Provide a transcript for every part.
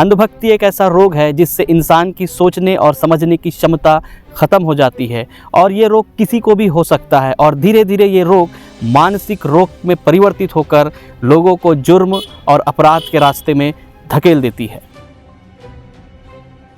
अंधभक्ति एक ऐसा रोग है जिससे इंसान की सोचने और समझने की क्षमता ख़त्म हो जाती है और ये रोग किसी को भी हो सकता है और धीरे धीरे ये रोग मानसिक रोग में परिवर्तित होकर लोगों को जुर्म और अपराध के रास्ते में धकेल देती है।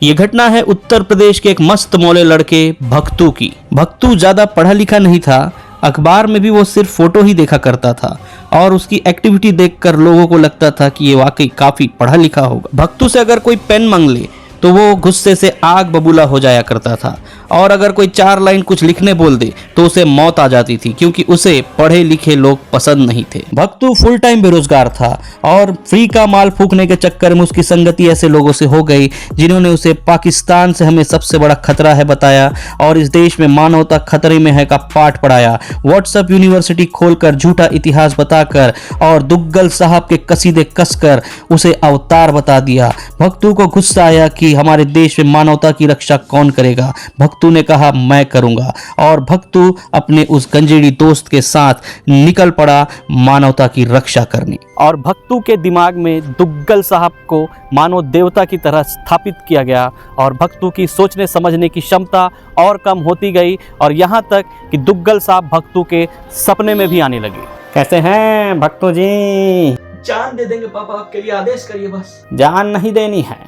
ये घटना है उत्तर प्रदेश के एक मस्त मौले लड़के भक्तू की। भक्तू ज़्यादा पढ़ा लिखा नहीं था, अखबार में भी वो सिर्फ फोटो ही देखा करता था और उसकी एक्टिविटी देखकर लोगों को लगता था कि ये वाकई काफ़ी पढ़ा लिखा होगा। भक्तू से अगर कोई पेन मांग ले तो वो गुस्से से आग बबूला हो जाया करता था और अगर कोई 4 लाइन कुछ लिखने बोल दे तो उसे मौत आ जाती थी क्योंकि उसे पढ़े लिखे लोग पसंद नहीं थे। भक्तू फुल टाइम बेरोजगार था और फ्री का माल फूकने के चक्कर में उसकी संगति ऐसे लोगों से हो गई जिन्होंने उसे पाकिस्तान से हमें सबसे बड़ा खतरा है बताया और इस देश में मानवता खतरे में है का पाठ पढ़ाया। व्हाट्सएप यूनिवर्सिटी खोलकर झूठा इतिहास बताकर और दुग्गल साहब के कसीदे कसकर उसे अवतार बता दिया। भक्तू को गुस्सा आया कि हमारे देश में मानवता की रक्षा कौन करेगा। भक्तू ने कहा मैं करूंगा और भक्तू अपने उस गंजेड़ी दोस्त के साथ निकल पड़ा मानवता की रक्षा करने। और भक्तू के दिमाग में दुग्गल साहब को मानव देवता की तरह स्थापित किया गया और भक्तू की सोचने समझने की क्षमता और कम होती गई और यहाँ तक कि दुग्गल साहब भक्तू के सपने में भी आने लगे। कैसे हैं भक्तू जी? जान दे देंगे पापा, आपके लिए आदेश करिए बस। जान नहीं देनी है,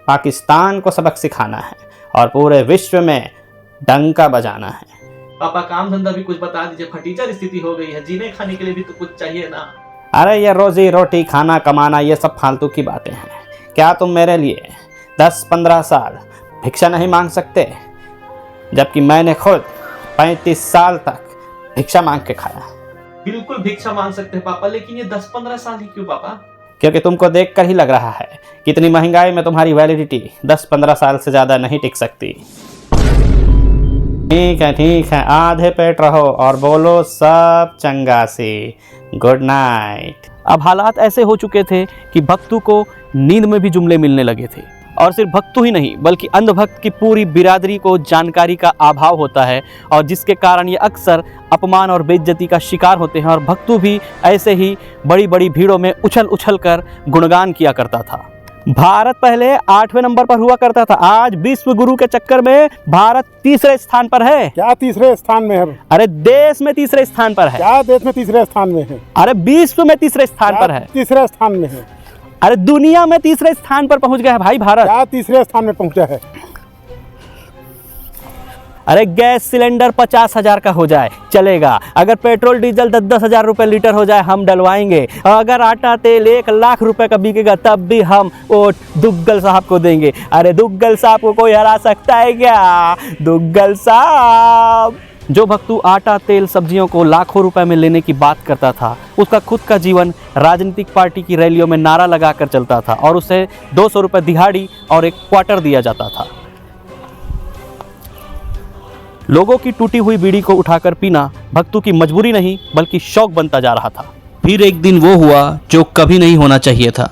पाकिस्तान को सबक सिखाना है और पूरे विश्व में डंका बजाना है। पापा काम धंधा भी कुछ बता दीजिए, फटीचर स्थिति हो गई है, जीने खाने के लिए भी तो कुछ चाहिए ना। अरे ये रोजी रोटी खाना कमाना ये सब फालतू की बातें हैं। क्या तुम मेरे लिए 10-15 साल भिक्षा नहीं मांग सकते, जबकि मैंने खुद 35 साल तक भिक्षा मांग के खाया। बिल्कुल भिक्षा मांग सकते हैं पापा, लेकिन ये 10-15 साल ही क्यों पापा? क्योंकि तुमको देखकर ही लग रहा है कि इतनी महंगाई में तुम्हारी वैलिडिटी 10-15 साल से ज़्यादा नहीं टिक सकती। ठीक है, आधे पेट रहो और बोलो सब चंगा से गुड नाइट। अब हालात ऐसे हो चुके थे कि भक्तू को नींद में भी जुमले मिलने लगे थे और सिर्फ भक्तू ही नहीं बल्कि अंधभक्त की पूरी बिरादरी को जानकारी का अभाव होता है और जिसके कारण ये अक्सर अपमान और बेइज्जती का शिकार होते हैं और भक्तू भी ऐसे ही बड़ी बड़ी भीड़ों में उछल उछल कर गुणगान किया करता था। भारत पहले 8वें नंबर पर हुआ करता था, आज विश्व गुरु के चक्कर में भारत 3रे स्थान पर है। क्या 3रे स्थान में है? अरे देश में 3रे स्थान पर है। क्या देश में 3रे स्थान में है? अरे विश्व में 3रे स्थान पर है। 3रे स्थान में है। अरे दुनिया में 3रे स्थान पर पहुंच गया है भाई भारत। क्या 3रे स्थान में पहुंचा है? अरे गैस सिलेंडर 50,000 का हो जाए चलेगा, अगर पेट्रोल डीजल 10-10 हज़ार रुपये लीटर हो जाए हम डलवाएंगे, अगर आटा तेल 1 लाख रुपए का बिकेगा तब भी हम वोट दुग्गल साहब को देंगे। अरे दुग्गल साहब को कोई हरा सकता है क्या? दुग्गल साहब। जो भक्तू आटा तेल सब्जियों को लाखों रुपए में लेने की बात करता था, उसका खुद का जीवन राजनीतिक पार्टी की रैलियों में नारा लगाकर चलता था और उसे 200 रुपये दिहाड़ी और 1 क्वार्टर दिया जाता था। लोगों की टूटी हुई बीड़ी को उठाकर पीना भक्तू की मजबूरी नहीं बल्कि शौक बनता जा रहा था। फिर एक दिन वो हुआ जो कभी नहीं होना चाहिए था।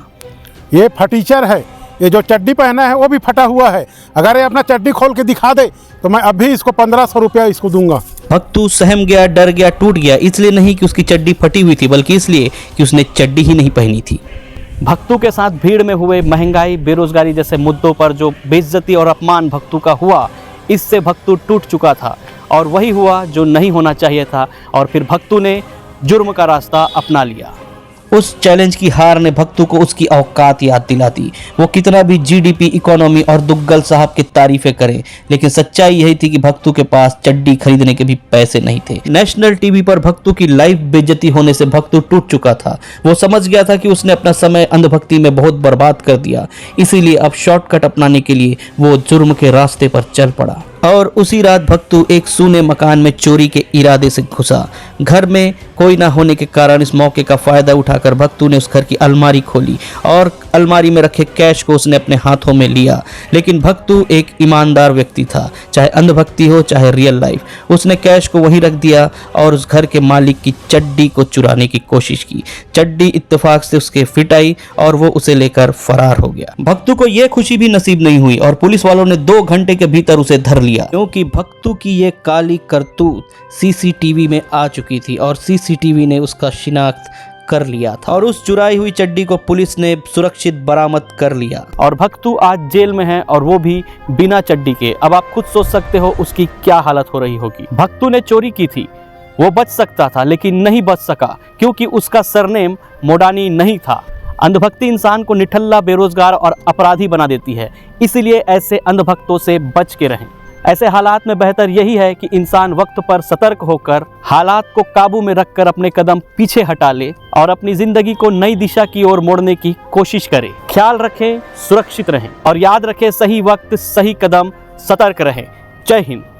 ये फटीचर है, ये जो चड्डी पहना है वो भी फटा हुआ है, अगर ये अपना चड्डी खोल के दिखा दे तो मैं अभी इसको 1500 रुपया इसको दूंगा। भक्तू सहम गया, डर गया, टूट गया, इसलिए नहीं कि उसकी चड्डी फटी हुई थी बल्कि इसलिए कि उसने चड्डी ही नहीं पहनी थी। भक्तू के साथ भीड़ में हुए महंगाई बेरोजगारी जैसे मुद्दों पर जो बेइज्जती और अपमान भक्तू का हुआ, इससे भक्तू टूट चुका था और वही हुआ जो नहीं होना चाहिए था और फिर भक्तू ने जुर्म का रास्ता अपना लिया। उस चैलेंज की हार ने भक्तू को उसकी औकात याद दिला दी। वो कितना भी जीडीपी, इकोनॉमी और दुग्गल साहब की तारीफें करे, लेकिन सच्चाई यही थी कि भक्तू के पास चड्डी खरीदने के भी पैसे नहीं थे। नेशनल टीवी पर भक्तू की लाइव बेइज्जती होने से भक्तू टूट चुका था। वो समझ गया था कि उसने अपना समय अंधभक्ति में बहुत बर्बाद कर दिया, इसीलिए अब शॉर्टकट अपनाने के लिए वो जुर्म के रास्ते पर चल पड़ा। और उसी रात भक्तू एक सूने मकान में चोरी के इरादे से घुसा। घर में कोई ना होने के कारण इस मौके का फायदा उठाकर भक्तू ने उस घर की अलमारी खोली और अलमारी में रखे कैश को उसने अपने हाथों में लिया। लेकिन भक्तू एक ईमानदार व्यक्ति था, चाहे अंधभक्ति हो चाहे रियल लाइफ। उसने कैश को वहीं रख दिया और उस घर के मालिक की चड्डी को चुराने की कोशिश की। चड्डी इत्तेफाक से उसके फिट आई और वो उसे लेकर फरार हो गया। भक्तू को यह खुशी भी नसीब नहीं हुई और पुलिस वालों ने 2 घंटे के भीतर उसे धर लिया, क्योंकि भक्तू की ये काली करतूत सीसीटीवी में आ चुकी थी और सीसीटीवी ने उसका शिनाख्त कर लिया था और उस चुराई हुई चड्डी को पुलिस ने सुरक्षित बरामद कर लिया। और भक्तू आज जेल में है और वो भी बिना चड्डी के। अब आप खुद सोच सकते हो उसकी क्या हालत हो रही होगी। भक्तू ने चोरी की थी, वो बच सकता था लेकिन नहीं बच सका क्योंकि उसका सरनेम मोडानी नहीं था। अंधभक्ति इंसान को निठल्ला, बेरोजगार और अपराधी बना देती है, इसीलिए ऐसे अंधभक्तों से बच के रहें। ऐसे हालात में बेहतर यही है कि इंसान वक्त पर सतर्क होकर हालात को काबू में रखकर अपने कदम पीछे हटा ले और अपनी जिंदगी को नई दिशा की ओर मोड़ने की कोशिश करे। ख्याल रखें, सुरक्षित रहें और याद रखें, सही वक्त सही कदम, सतर्क रहें। जय हिंद।